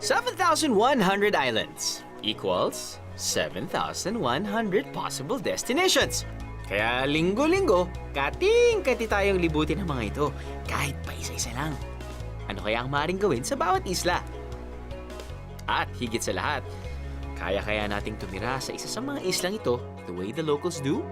7,100 islands equals 7,100 possible destinations. Kaya linggo-linggo, kating-kati tayong libutin ang mga ito, kahit pa isa-isa lang. Ano kaya ang maaaring gawin sa bawat isla? At higit sa lahat, kaya nating tumira sa isa sa mga islang ito the way the locals do?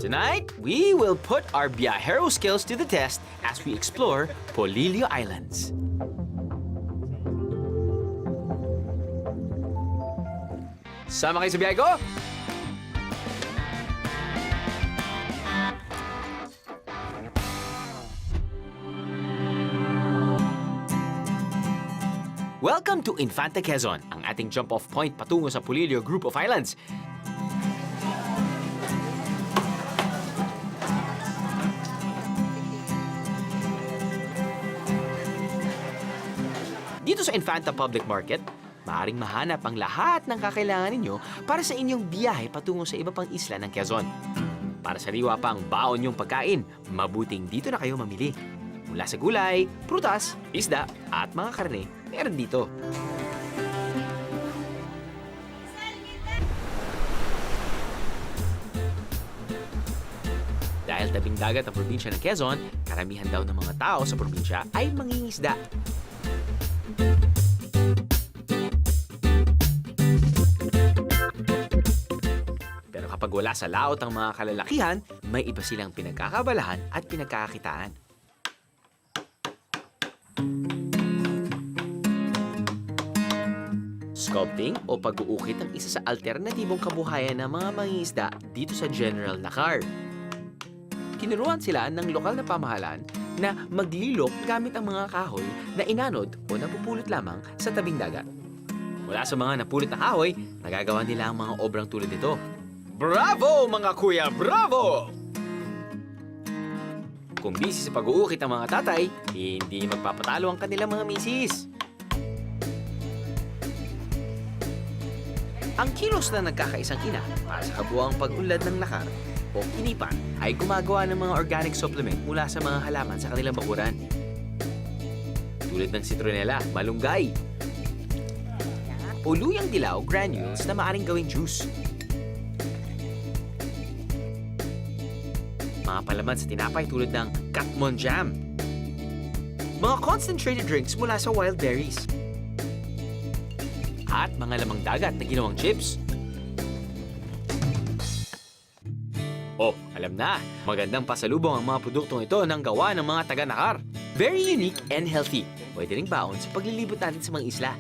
Tonight, we will put our Viajero skills to the test as we explore Polillo Islands. Sama kayo sa biyahe ko? Welcome to Infanta Quezon, ang ating jump-off point patungo sa Polillo Group of Islands. Dito sa Infanta Public Market, maaaring mahanap ang lahat ng kakailangan ninyo para sa inyong biyahe patungo sa iba pang isla ng Quezon. Para sariwa pang baon yung pagkain, mabuting dito na kayo mamili. Mula sa gulay, prutas, isda, at mga karne, meron dito. Dahil tabing dagat ang probinsya ng Quezon, karamihan daw ng mga tao sa probinsya ay mangingisda. Pero kapag wala sa laot ang mga kalalakihan, may iba silang pinagkakabalahan at pinagkakakitaan. Sculpting o pag-uukit ang isa sa alternatibong kabuhayan ng mga mangingisda dito sa General Nakar. Tinuruan sila ng lokal na pamahalaan na maglilok gamit ang mga kahoy na inanod o napupulot lamang sa tabing dagat. Mula sa mga napulot na kahoy, nagagawa nila ang mga obrang tulad nito. Bravo, mga kuya! Bravo! Kung busy sa pag-uukit ang mga tatay, hindi magpapatalo ang kanilang mga misis. Ang kilos na nagkakaisang ina para sa kabuuang pag-unlad ng nakar o kinipan ay gumagawa ng mga organic supplement mula sa mga halaman sa kanilang bakuran. Tulad ng citronella, malunggay, o luyang dilaw granules na maaaring gawing juice. Mga palaman sa tinapay tulad ng Katmon jam. Mga concentrated drinks mula sa wild berries. At mga lamang dagat na ginawang chips. Oh, alam na, magandang pasalubong ang mga produktong ito ng gawa ng mga taga-Nakar. Very unique and healthy. Pwede ring baon sa paglilibot natin sa mga isla.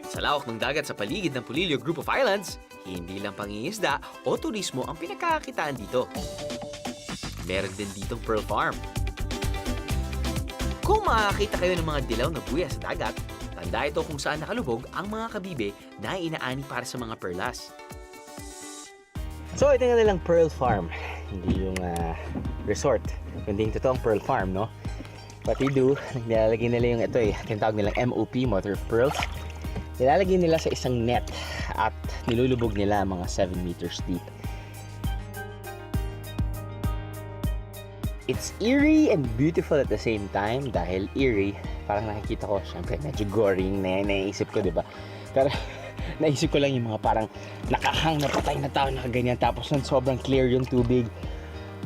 Sa lawak ng dagat sa paligid ng Polillo Group of Islands, hindi lang pangingisda o turismo ang pinagkakakitaan dito. Meron din ditong pearl farm. Kung makakita kayo ng mga dilaw na buya sa dagat, tanda ito kung saan nakalubog ang mga kabibe na inaani para sa mga perlas. So, ito nga nilang pearl farm. Hindi yung resort. Kundi yung totoong pearl farm, no? What they do, nilalagay nila yung ito tinatawag nilang MOP, Mother of Pearls. Nilalagay nila sa isang net at nilulubog nila mga 7 meters deep. It's eerie and beautiful at the same time dahil eerie, parang nakikita ko, syempre medyo goring na naisip ko, di ba? Pero naisip ko lang yung mga parang nakahang na patay na tao, nakaganyan, tapos nun sobrang clear yung tubig,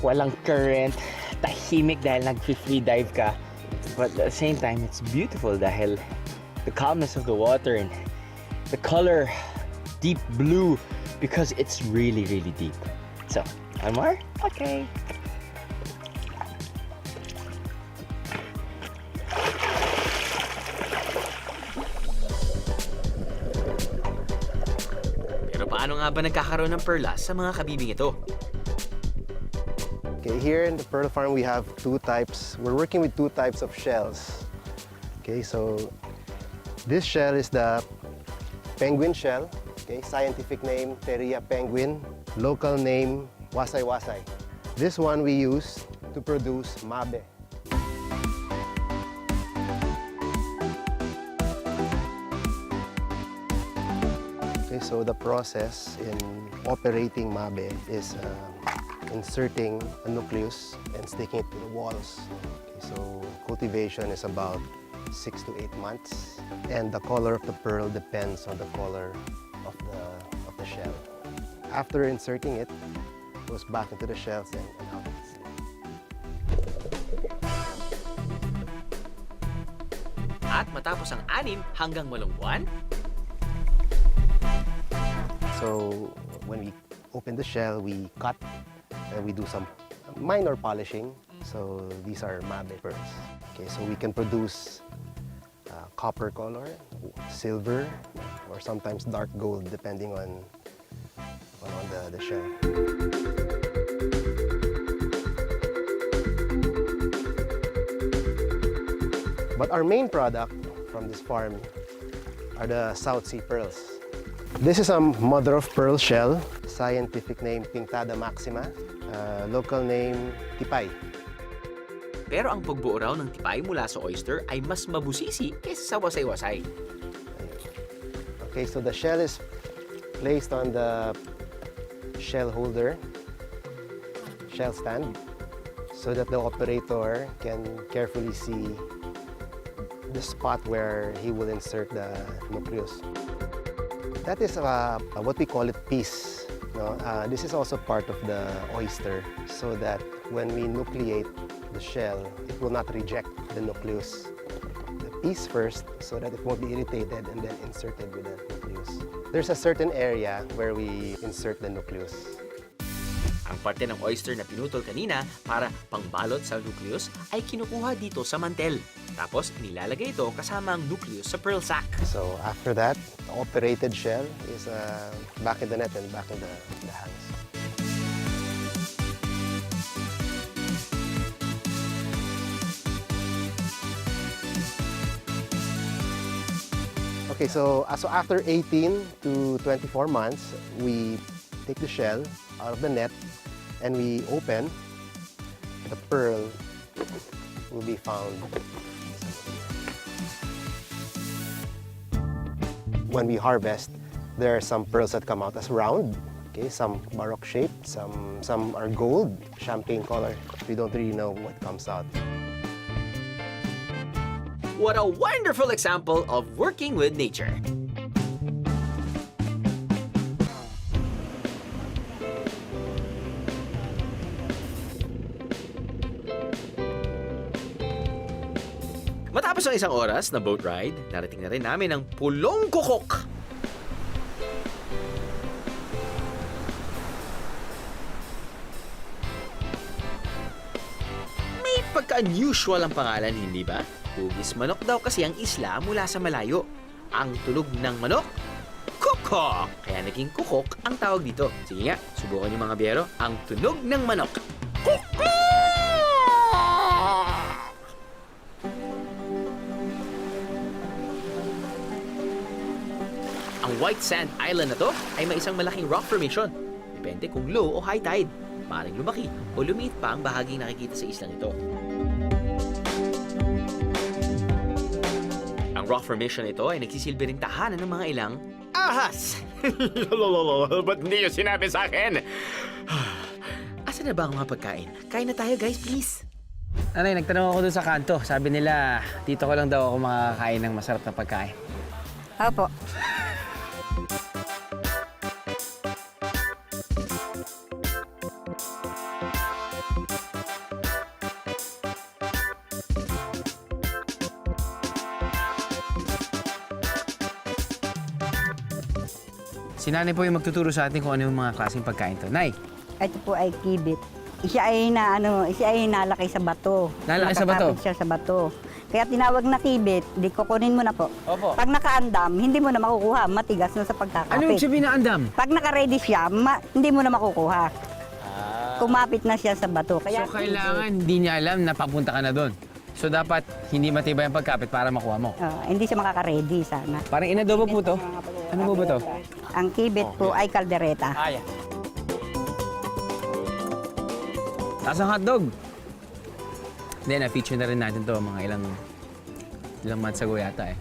walang current, tahimik dahil nag-free dive ka. But at the same time, it's beautiful dahil the calmness of the water and the color, deep blue, because it's really, really deep. So, one more? Okay. Paano nga ba nagkakaroon ng perlas sa mga kabibing ito? Okay, here in the pearl farm we have two types. We're working with two types of shells. Okay, so this shell is the penguin shell. Okay, scientific name Theria penguin. Local name wasay wasay. This one we use to produce mabe. So the process in operating MABE is inserting a nucleus and sticking it to the walls. Okay, so cultivation is about 6 to 8 months, and the color of the pearl depends on the color of the shell. After inserting it, it goes back into the shells and out. At matapos ang 6 hanggang 8 buwan, So when we open the shell, we cut and we do some minor polishing. So these are MABE pearls. Okay, so we can produce copper color, silver, or sometimes dark gold, depending on the shell. But our main product from this farm are the South Sea pearls. This is a mother of pearl shell, scientific name Pinctada maxima, local name Tipay. pero ang pagbuo raw ng tipay mula sa oyster ay mas mabusisi kaysa sa wasay-wasay. Okay, so the shell is placed on the shell holder, shell stand, so that the operator can carefully see the spot where he will insert the nucleus. That is what we call it piece. No? This is also part of the oyster, so that when we nucleate the shell, it will not reject the nucleus. The piece first, so that it won't be irritated, and then inserted with the nucleus. There's a certain area where we insert the nucleus. Ang parte ng oyster na pinutol kanina para pangbalot sa nucleus ay kinukuha dito sa mantel. Tapos nilalagay ito kasama ang nucleus sa pearl sac. So after that, the operated shell is back in the net and back in the hands. Okay, so after 18 to 24 months, we take the shell out of the net and we open. The pearl will be found. When we harvest, there are some pearls that come out as round, okay, some baroque shape, some are gold, champagne color. We don't really know what comes out. What a wonderful example of working with nature. Matapos ang isang oras na boat ride, narating na rin namin ang Pulong Kukok. May pagka-unusual ang pangalan, hindi ba? Hugis manok daw kasi ang isla mula sa malayo. Ang tunog ng manok, kukok! Kaya naging kukok ang tawag dito. Sige nga, subukan niyo mga biyero, ang tunog ng manok. Kukok! Ang White Sand Island na to ay may isang malaking rock formation. Depende kung low o high tide. Maring lumaki o lumiit pa ang bahaging nakikita sa islang ito. Ang rock formation ito ay nagsisilbi ring tahanan ng mga ilang ahas. Ba't hindi nyo sinabi sa akin? Asa na ba ang mga pagkain? Kain na tayo guys, please. Nanay, nagtanong ako dun sa kanto. Sabi nila, dito ko lang daw ako makakain ng masarap na pagkain. Opo. Si nanay po yung magtuturo sa atin kung ano yung mga klaseng pagkain to. Nay, Ito po ay kibit. Siya ay nalaki sa bato. Nalaki sa bato? Nakakapit siya sa bato. Kaya tinawag na kibit, di kukunin mo na po. Opo. Pag nakaandam, hindi mo na makukuha. Matigas na sa pagkakapit. ano yung sabihin na andam? Pag naka-ready siya, hindi mo na makukuha. Kumapit na siya sa bato. Kaya So kailangan hindi niya alam na papunta ka na doon. So dapat hindi matibay ang pagkapit para makuha mo. hindi siya makaka-ready sana. Parang inadobo po to. Ano po ba to? Ang kibit po ay kaldereta. Aya. Tapos ang hotdog. Then, na-feature na rin natin to mga ilang months ago yata eh.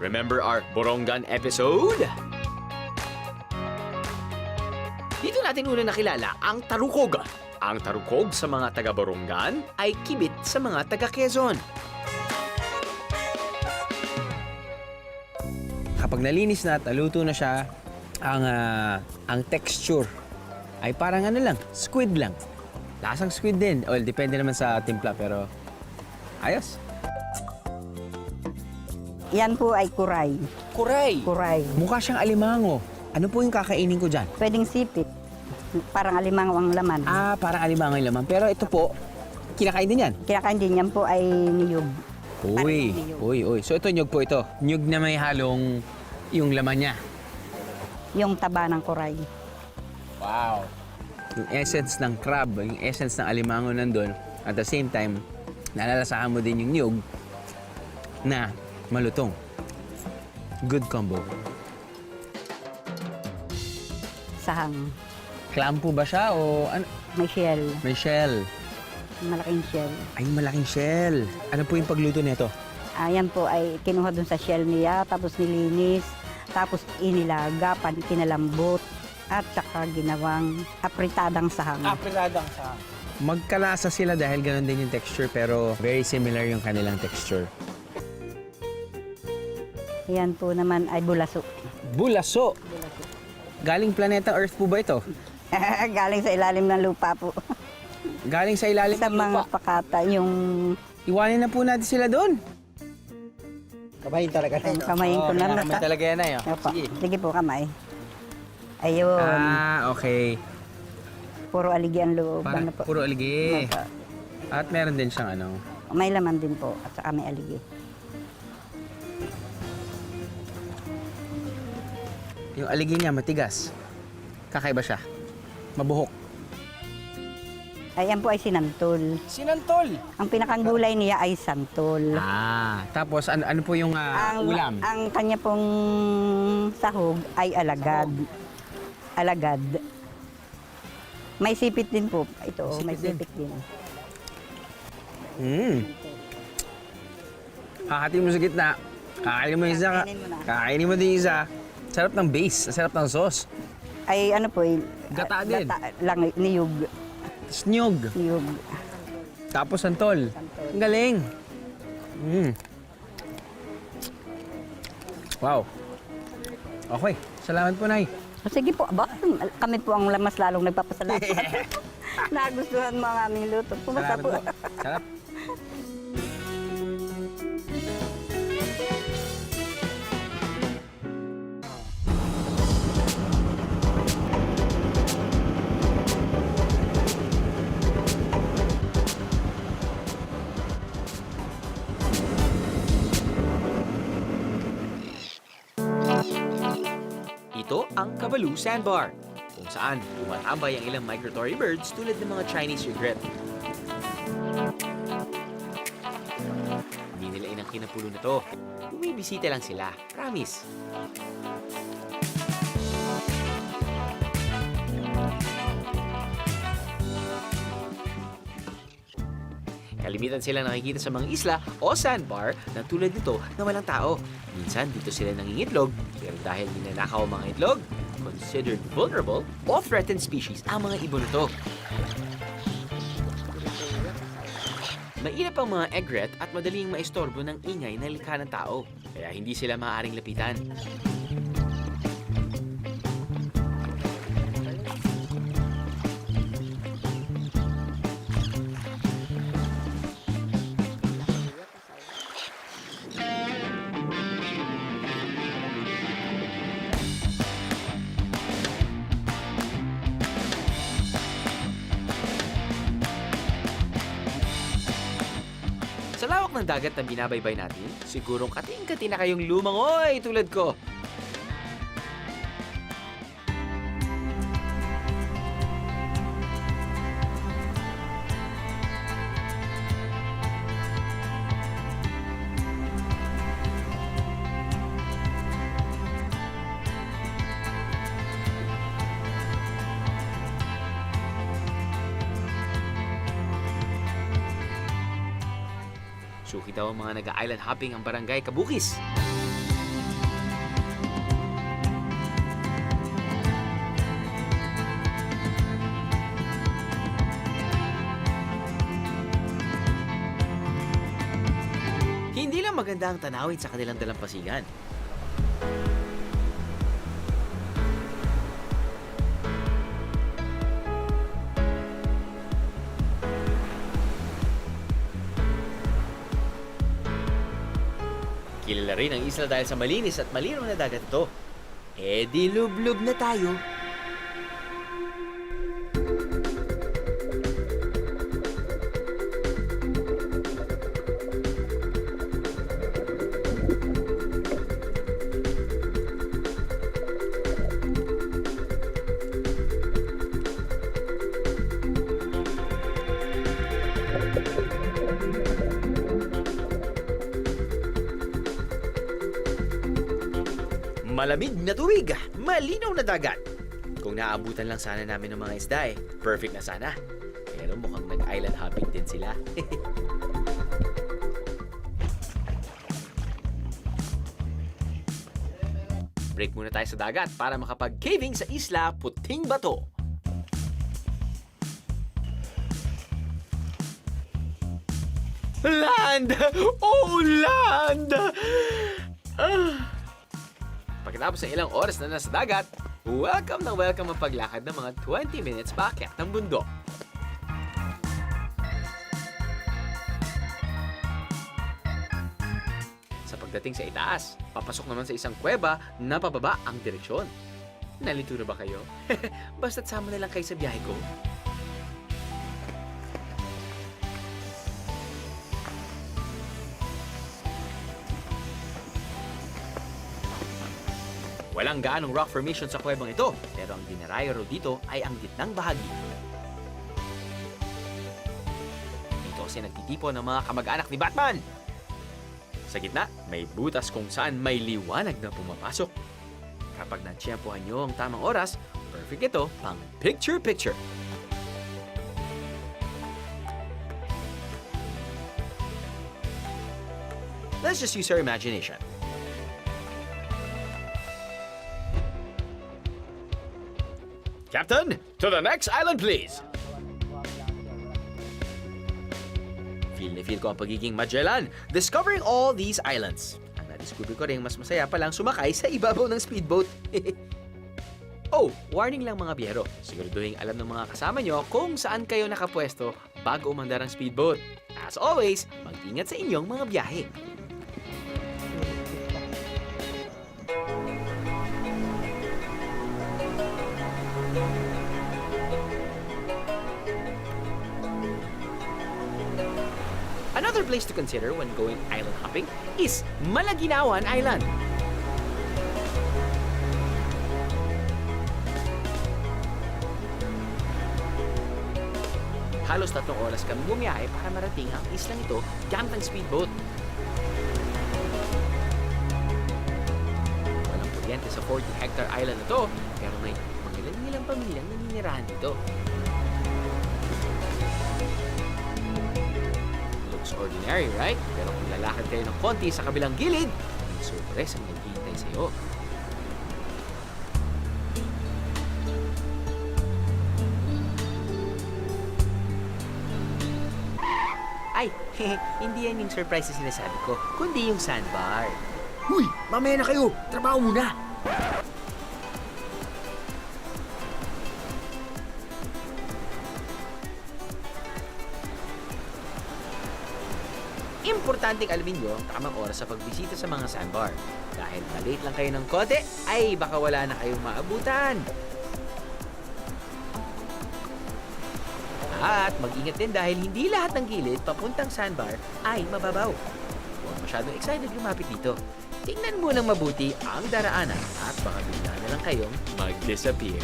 Remember our Borongan episode? Dito natin una nakilala ang tarukog. Ang tarukog sa mga taga-Borongan ay kibit sa mga taga-Quezon. Kapag nalinis na at naluto na siya, ang texture ay parang ano lang, squid lang. Lasang squid din. Well, depende naman sa timpla, pero ayos. Yan po ay kuray. Kuray! Kuray. Mukha siyang alimango. Ano po yung kakainin ko dyan? Pwedeng sipit. Parang alimango ang laman. Ah, parang alimango yung laman. Pero ito po, kinakain din yan. Kinakain din yan po ay niyog. Uy, Parang niyog. uy. So ito, nyug po ito. Nyug na may halong yung laman niya. Yung taba ng kuray. Wow. Yung essence ng crab, yung essence ng alimango nandun. At the same time, nalalasahan mo din yung nyug na malutong. Good combo. Sahang. Clam po ba siya o ano? May shell. May shell. Malaking shell. Ay, malaking shell. Ano po yung pagluto nito? Ayan po ay kinuha dun sa shell niya, tapos nilinis, tapos inilaga, kinalambot, at saka ginawang apritadang sahang. Apretadang sa. Magkalasa sila dahil ganun din yung texture pero very similar yung kanilang texture. Yan po naman ay bulaso. Bulaso. Galing planeta Earth po ba ito? Galing sa ilalim ng lupa po. Galing sa ilalim Sa ng mga lupa. pakata, yung Iwanin na po natin sila doon. Kamayin talaga. kamayin ko na. May talaga yan na yun. Opo. Sige po, kamay. Ayun. Ah, okay. Puro aligi ang loob. Parang Ano po? puro aligi. Opo. At meron din siyang ano. May laman din po, at saka may aligi. Yung aligi niya matigas. Kakaiba siya. Mabuhok. Ayan po ay sinantol. Sinantol. Ang pinakang gulay niya ay santol. Ah, tapos ano po yung ulam? Ang kanya pong sahog ay alagad. Alagad. May sipit din po. Ito, may Sipit din. sipit din. Hahati mo sa gitna. Kakainin mo yung isa. Kakainin mo na. Kakainin mo din yung isa. Sarap ng base. Sarap ng sauce. Ay ano po, Gata din. Gata lang, niyog. Snyog. Niyog. Tapos santol. Santol. Ang galing. Wow. Okay. Salamat po, Nay. O, sige po, aba, kami po ang mas lalong nagpapasalamat. Nagustuhan mo ang aming luto. Pumasa Salamat po. po. Sarap. Ito ang Kabalu Sandbar, kung saan tumatambay ang ilang migratory birds tulad ng mga Chinese egret. Hindi nila inang kinapulo na to. Bumibisita lang sila, promise. Kalimitan sila nakikita sa mga isla o sandbar na tulad nito na walang tao. Minsan dito sila nangingitlog, pero dahil ninanakaw ang mga itlog, considered vulnerable o threatened species ang mga ibon nito. Mainap ang mga egret at madaling maistorbo ng ingay na likha ng tao, kaya hindi sila maaaring lapitan. Sa lawak ng dagat na binabaybay natin, sigurong kating-kati na kayong lumangoy tulad ko. Suki daw ang mga nag-island hopping ang barangay Kabukis. Kaya maganda ang tanawin sa kanilang dalampasigan. Kilala rin ang isla dahil sa malinis at malinaw na dagat ito. Eh di lublub na tayo. Malamig na tubig, malinaw na dagat. Kung naabutan lang sana namin ng mga isda perfect na sana. Pero mukhang nag-island hopping din sila. Break muna tayo sa dagat para makapag-caving sa isla Puting Bato. Land! Oh, land! Pagkatapos ng ilang oras na nasa dagat, welcome na welcome ang paglakad ng mga 20 minutes paakyat ng bundok. Sa pagdating sa itaas, papasok naman sa isang kuweba na pababa ang direksyon. Nalito na ba kayo? Basta't sama na lang kayo sa biyahe ko. Walang gaanong rock formation sa kuwebang ito, pero ang dinarayo raw dito ay ang gitnang bahagi. Dito kasi nagtitipon ng mga kamag-anak ni Batman. Sa gitna, may butas kung saan may liwanag na pumapasok. Kapag natsyempohan nyo ang tamang oras, perfect ito pang picture-picture. Let's just use our imagination. Captain, to the next island, please! Feel na feel ko ang pagiging Magellan, discovering all these islands. Ang na-discover ko rin mas masaya palang sumakay sa ibabaw ng speedboat. Oh, warning lang mga biyero. Siguraduhin alam ng mga kasama nyo kung saan kayo nakapwesto bago umandar ang speedboat. As always, mag-ingat sa inyong mga biyahe. Another place to consider when going island hopping is Malaginawan Island. Halos 3 oras kami bumiyahe para marating ang islang ito gamit ang speedboat. Walang kuryente sa 40-hectare island na to, pero may mangilan-ngilang pamilyang naninirahan dito. Ordinary, right? Pero kung lalakad kayo ng konti sa kabilang gilid, may surprise ang naghihintay sa'yo. Ay, hindi yan yung surprise na sinasabi ko, kundi yung sandbar. Huy! Mamaya na kayo! Trabaho muna! Importanteng alamin nyo ang tamang oras sa pagbisita sa mga sandbar. Dahil malate lang kayo ng konti, ay baka wala na kayong maabutan. At mag-ingat din dahil hindi lahat ng gilid papuntang sandbar ay mababaw. Huwag masyadong excited lumapit dito. Tingnan mo ng mabuti ang daraanan at baka bigla na lang kayong mag-disappear.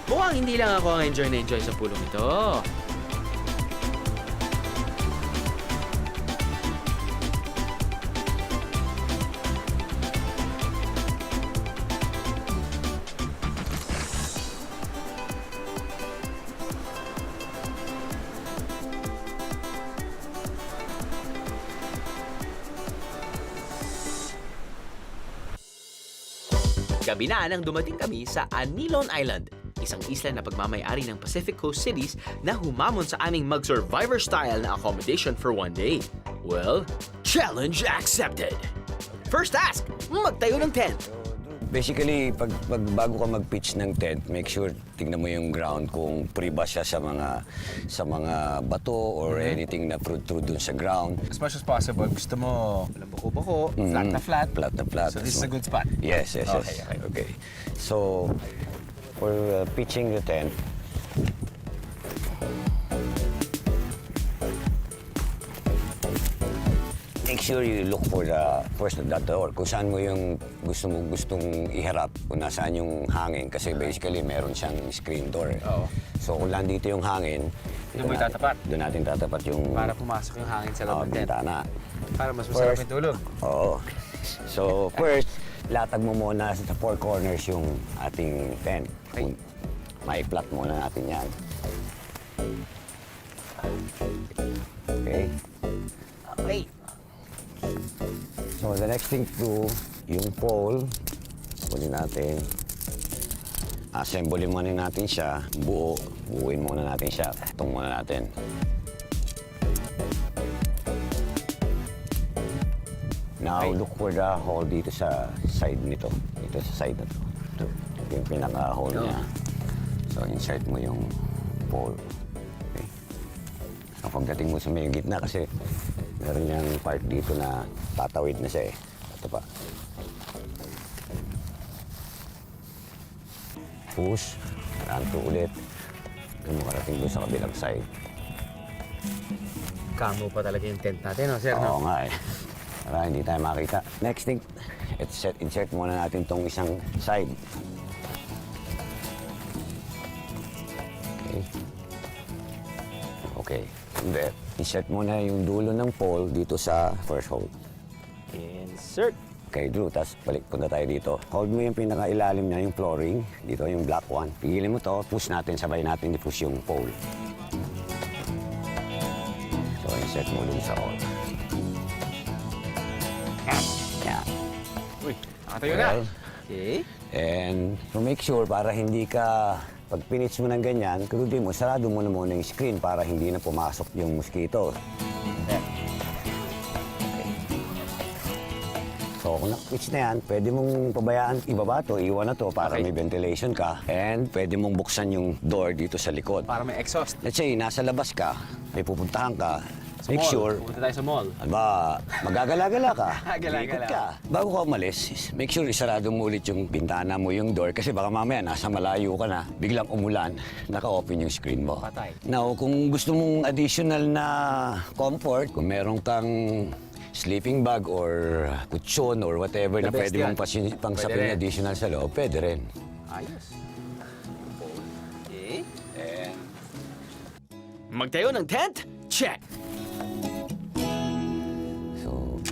Mukhang hindi lang ako ang enjoy na enjoy sa pulong ito. Gabi na nang dumating kami sa Anilon Island, isang isla na pagmamayari ng Pacific Coast cities na humamon sa aming mag-survivor style na accommodation for one day. Well, challenge accepted! First task, magtayo ng tent. Basically, pag bago ka mag-pitch ng tent, make sure tingnan mo yung ground kung free ba siya sa mga bato or anything na prud dun sa ground. As much as possible, gusto mo walang buko-buko, flat na flat. Flat na flat. So this is a good spot. Yes. Okay. So, for pitching the tent, make sure you look for the door. Kung saan mo yung gustong iharap, kung nasaan yung hangin. Kasi basically, meron siyang screen door. Oo. So, kung nandito yung hangin, Doon mo itatapat? Doon natin tatapat yung Para pumasok yung hangin sa loob ng tent. bintana. Para mas masarap yung tulog. Oo. So, first, latag mo muna sa four corners yung ating tent. Okay. Mai-flat muna natin yan. Okay. Okay. So, the next thing to, yung pole, kunin natin. Assemble muna natin siya, buuin muna natin siya. Itong muna natin. Now, look for the hole dito sa side nito. Dito sa side na to. Ito yung pinaka-hole niya. So, insert mo yung pole. Okay. So, pagdating mo sa may gitna kasi meron yung part dito na tatawid na siya eh. Ito pa. Push. Ranto ulit. Doon mo karating doon sa kabilang side. Kamo pa talaga yung tent natin, no, sir? Oo nga eh. Para hindi tayo makita. Next thing, insert muna natin tong isang side. Okay. Okay. And then, insert muna yung dulo ng pole dito sa first hole. Insert. Okay, Drew, tapos punta tayo dito. Hold mo yung pinaka-ilalim niya, yung flooring. Dito, yung black one. Pigilin mo to, push natin, sabay natin i-push yung pole. So, insert mo dun sa hole. Yan. Uy, nakatayo na. Well, Okay. and to make sure, para hindi ka, pag pinitch mo ng ganyan, karudin mo, sarado mo na muna yung screen para hindi na pumasok yung mosquito. So, kung nak-pitch na yan, pwede mong pabayaan, ibaba to, iwan na to para Okay. may ventilation ka. And pwede mong buksan yung door dito sa likod. Para may exhaust. Let's say, nasa labas ka, may pupuntahan ka, Sa make mall. sure, Pupunta tayo sa mall. aba, magagala-gala ka. Gala-gala. Ikot ka. Bago ka umalis, make sure isarado mo ulit yung bintana mo, yung door, kasi baka mamaya nasa malayo ka na, biglang umulan, naka-open yung screen mo. Patay. Now, kung gusto mong additional na comfort, kung meron kang sleeping bag or kutsyon or whatever The na best pwede mong yan. pangsapin Pwede rin. additional sa loob, pwede rin. Ayos. Okay. Magtayo ng tent? Check! So,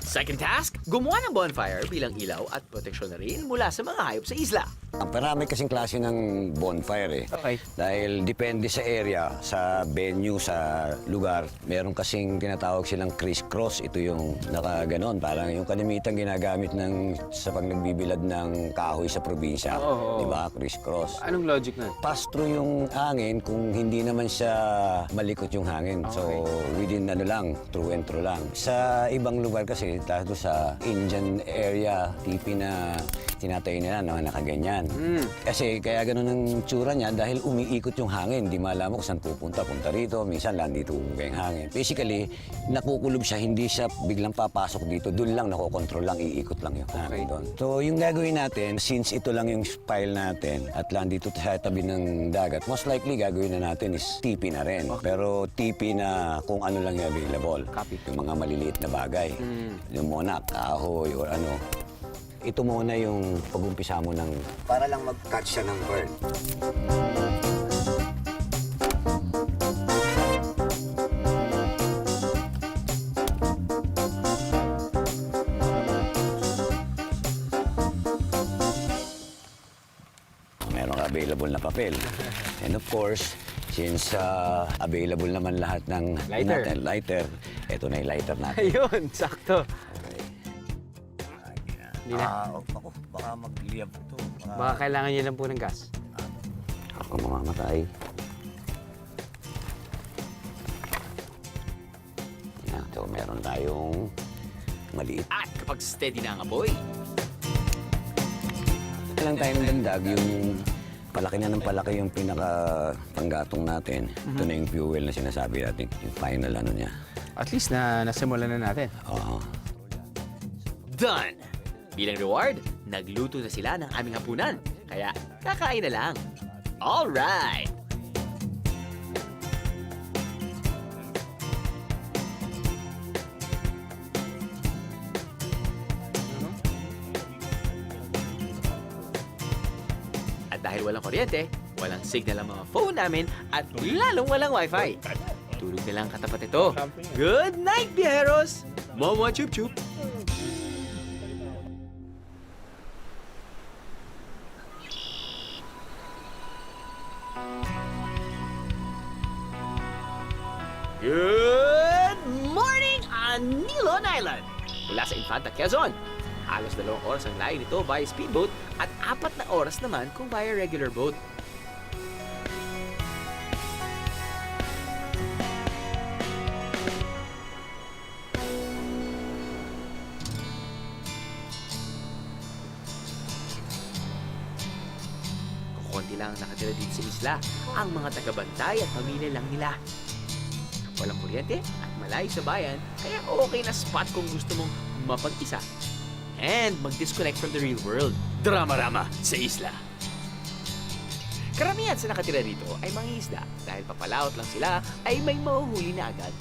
Second task, gumawa ng bonfire bilang ilaw at proteksyon na rin mula sa mga hayop sa isla. ang parami kasing klase ng bonfire eh. Okay. Dahil depende sa area, sa venue, sa lugar. Meron kasing tinatawag silang criss-cross. Ito yung nakaganon. Parang yung kalimitan ginagamit sa pag nagbibilad ng kahoy sa probinsya. Oo. Diba? Criss-cross. Anong logic nun? Pass through yung hangin kung hindi naman siya malikot yung hangin. So, within through and through lang. Sa ibang lugar kasi, dahil sa Indian area, tipi na tinatay nila na nakaganyan. Kasi kaya ganun ang tsura niya dahil umiikot yung hangin. Di malaman kung saan pupunta. Punta rito, minsan lang dito yung hangin. Basically, nakukulob siya, hindi siya biglang papasok dito. Doon lang, nakokontrol lang, iikot lang yung hangin doon. So, yung gagawin natin, since ito lang yung pile natin at lang dito sa tabi ng dagat, most likely gagawin na natin is tipi na rin. Pero tipi na kung ano lang yung available. Copy. Yung mga maliliit na bagay. Yung muna, kahoy or ano. Ito muna yung pag-umpisa mo ng... Para lang mag-catch siya ng bird. Meron ka available na papel. And of course, Since available naman lahat ng lighter, ito na yung lighter natin. Ayun, sakto. Hindi na. Ako, baka magliyab ito. Baka kailangan niya lang po ng gas. Ako mamamatay. Yan, so meron tayong maliit. At kapag steady na ang apoy, Lang tayong dandag, yung palaki na ng palaki yung pinaka-panggatong natin. Ito na yung fuel na sinasabi natin, yung final ano niya. At least na nasimulan na natin. Oo. done! Bilang reward, nagluto na sila ng aming hapunan. Kaya, kakain na lang. Alright! At dahil walang kuryente, walang signal ang mga phone namin at lalong walang wifi. Tulog na lang katapat ito. Good night, biyeros! Momo chup chup! Good morning on Nilon Island! Mula sa Infanta, Quezon. Halos 2 oras ang layo nito via speedboat at 4 na oras naman kung via regular boat. Kukunti lang ang nakatira dito sa isla, ang mga tagabantay at pamilya lang nila. Walang kuryente at malayo sa bayan, kaya okay na spot kung gusto mong mapag-isa. And mag-disconnect from the real world. Drama-rama sa isla. Karamihan sa nakatira dito ay mga isda. Dahil papalaot lang sila, ay may mahuhuli na agad.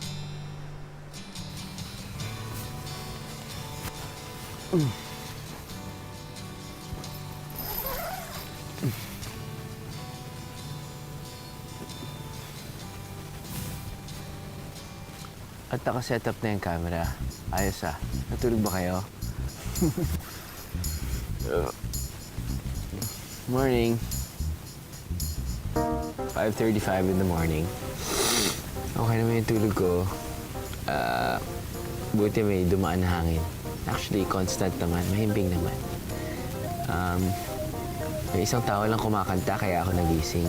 At naka-setup na yung camera. Ayos ah. Natulog ba kayo? Morning. 5:35 in the morning. Okay naman yung tulog ko. Buti may dumaan na hangin. Actually, constant naman. Mahimbing naman. May isang tao lang kumakanta kaya ako nagising.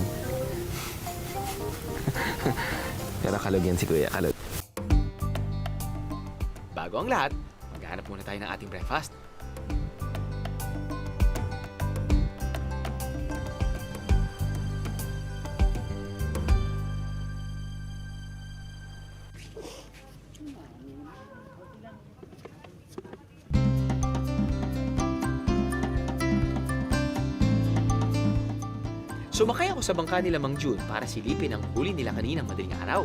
Pero kalog yan si Kuya. Kalog. Bago ang lahat, maghahanap muna tayo ng ating breakfast. Sumakay ako sa bangka nila Mang June para silipin ang huli nila kaninang madaling araw.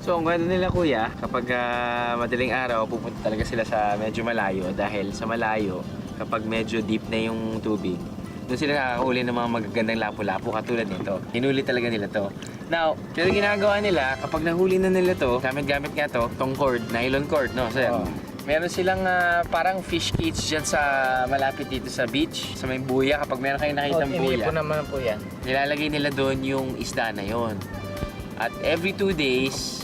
So, ang kwento nila kuya, kapag madaling araw, pupunta talaga sila sa medyo malayo dahil sa malayo, kapag medyo deep na yung tubig, doon sila nakakahuli ng mga magagandang lapu-lapu katulad nito. Hinuli talaga nila to. Now, pero ginagawa nila, kapag nahuli na nila to, gamit-gamit nga to, tong cord, nylon cord, no? So, meron silang parang fish cage dyan sa malapit dito sa beach, sa may buya. Kapag meron kayong nakitang buya, naman po yan. nilalagay nila doon yung isda na yon. At every 2 days,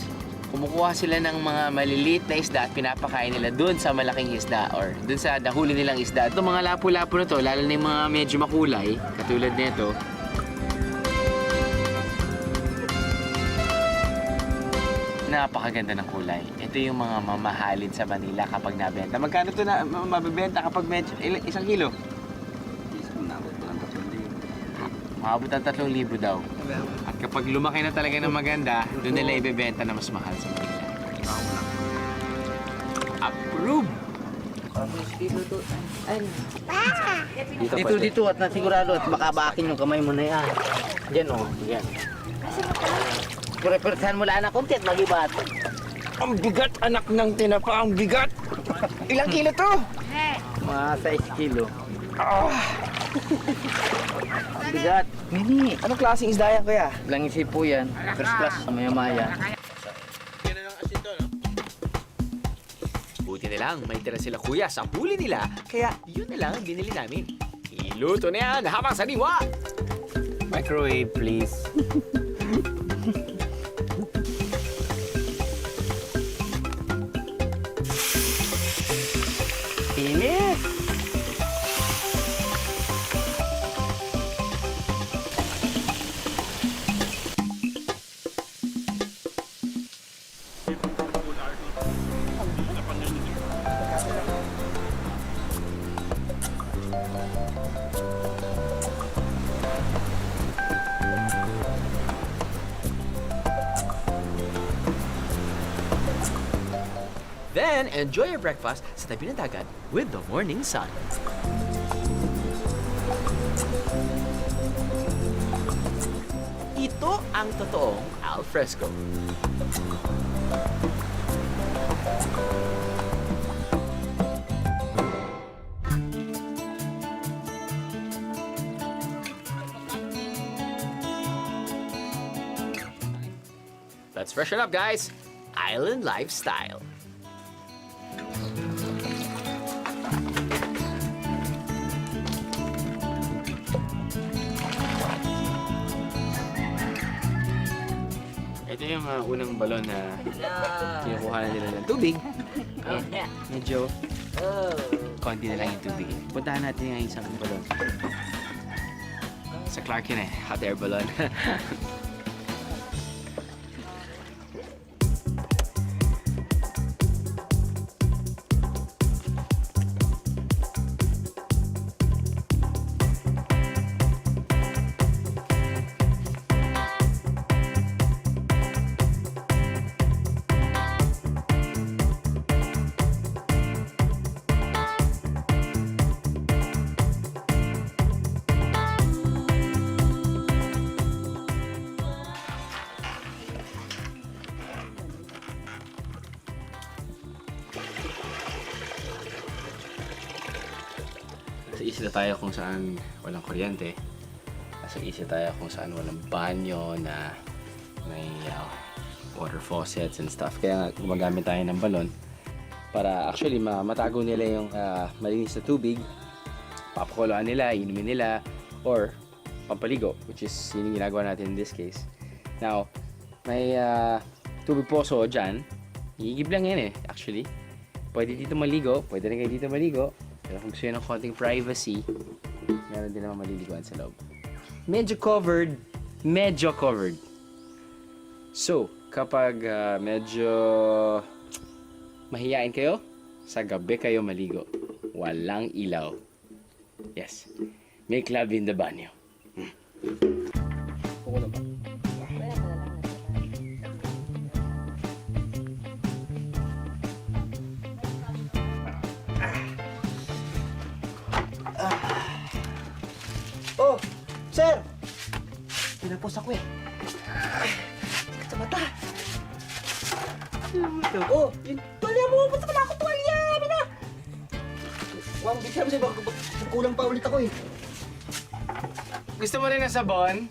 kumukuha sila ng mga maliliit na isda at pinapakain nila doon sa malaking isda or doon sa nahuli nilang isda. Itong mga lapu-lapu na to, lalo na yung mga medyo makulay, katulad nito. Napakaganda ng kulay. Ito yung mga mamahalin sa Manila kapag nabenta. Magkano ito na mabibenta kapag medyo, 1 kilo? Maabot ang 3,000 daw. At kapag lumaki na talaga ng maganda, doon nila ibebenta na mas mahal sa Manila. Approve! Dito at nasigurado at baka bakin yung kamay mo na yan. Diyan o, yan. Pure-puresahan mo lang na konti at mag-ibat. Ang bigat, anak ng tinapa, ang bigat! Ilang kilo to? Mga 6 kilo. Ang bigat. Nini, anong klaseng isda yan, kuya? Langisi po yan. First class. Maya-maya. Buti na lang, may tira sila kuya sa huli nila, kaya yun na lang ang binili namin. Iluto na yan habang sariwa! Microwave, please. Init! Then, enjoy your breakfast sa tabi ng dagat with the morning sun. Ito ang totoong alfresco. Let's freshen up, guys. Island lifestyle. Ito yung unang balon na kinukuha na nila ng tubig. Medyo konti na lang yung tubig. Puntahan natin yung isang balon. Sa Clark yun hot air balon. Sa isla tayo kung saan walang kuryente. Sa isla tayo kung saan walang banyo na may water faucets and stuff. Kaya nga gumagamit tayo ng balon para actually matago nila yung malinis na tubig. Papakuluan nila, inumin nila, or pampaligo, which is yun yung ginagawa natin in this case. Now, may tubig poso dyan. Higib lang yan actually. Pwede dito maligo, pwede rin kayo dito maligo. Pero kung gusto nyo ng konting privacy, meron din naman maliliguan sa loob. Medyo covered. So, kapag medyo mahiyain kayo, sa gabi kayo maligo. Walang ilaw. Yes. Make love in the banyo. Oh, sir! Pinapos ako eh. Sakit sa mata. Oh, yung tuwalya mo! Ba't naman ako tuwalya? Ano na? Wang, big time sa'yo. Kulang pa ulit ako eh. Gusto mo rin ng sabon?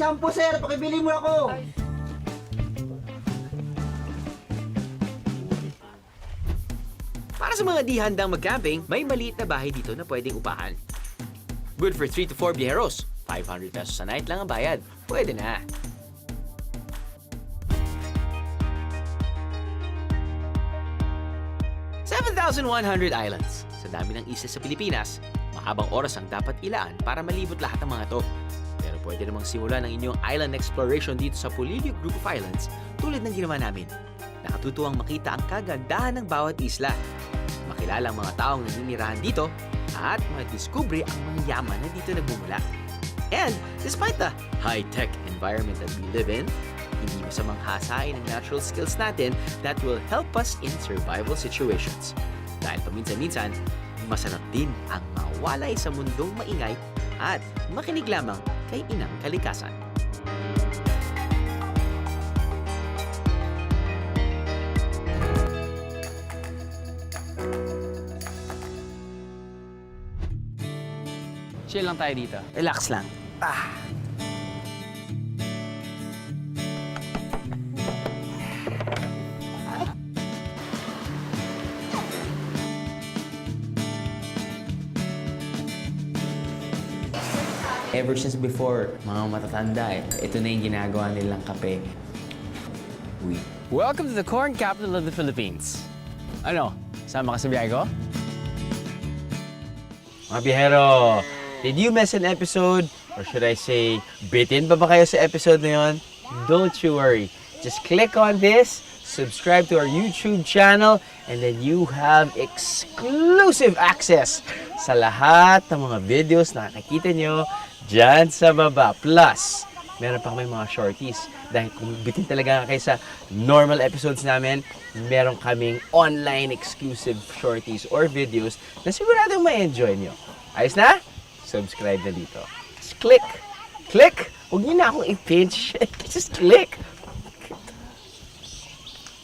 Shampoo, sir! Pakibili mo ako! Para sa mga di handang mag-camping, may maliit na bahay dito na pwedeng upahan. Good for 3 to 4 biyeros. 500 pesos a night lang ang bayad. Pwede na. ₱7,100 islands. Sa dami ng isla sa Pilipinas, mahabang oras ang dapat ilaan para malibot lahat ng mga to. Pero pwede namang simulan ang inyong island exploration dito sa Polillo Group of Islands tulad ng ginawa namin. Nakatutuwang makita ang kagandahan ng bawat isla. Makilala ang mga taong naninirahan dito at madiskubre ang mga yaman na dito nagmumula. And despite the high-tech environment that we live in, hindi masamang hasain ang natural skills natin that will help us in survival situations. Dahil paminsan-minsan, masarap din ang mawalay sa mundong maingay at makinig lamang kay inang kalikasan. Chill lang tayo dito. Relax lang. Ever since before, mga matatanda ito na yung ginagawa nilang kape. Uy. Welcome to the corn capital of the Philippines. Ano? Sama ka sa biyahe ko? Mga biyahero, did you miss an episode? Or should I say, bitin pa ba kayo sa episode na yun? Don't you worry. Just click on this, subscribe to our YouTube channel, and then you have exclusive access sa lahat ng mga videos na nakikita nyo dyan sa baba. Plus, meron pa kami mga shorties. Dahil kung bitin talaga kayo sa normal episodes namin, meron kaming online exclusive shorties or videos na siguradong ma-enjoy nyo. Ayos na? Subscribe na dito. Just click. Click! Huwag nyo na akong i-pinch. Just click.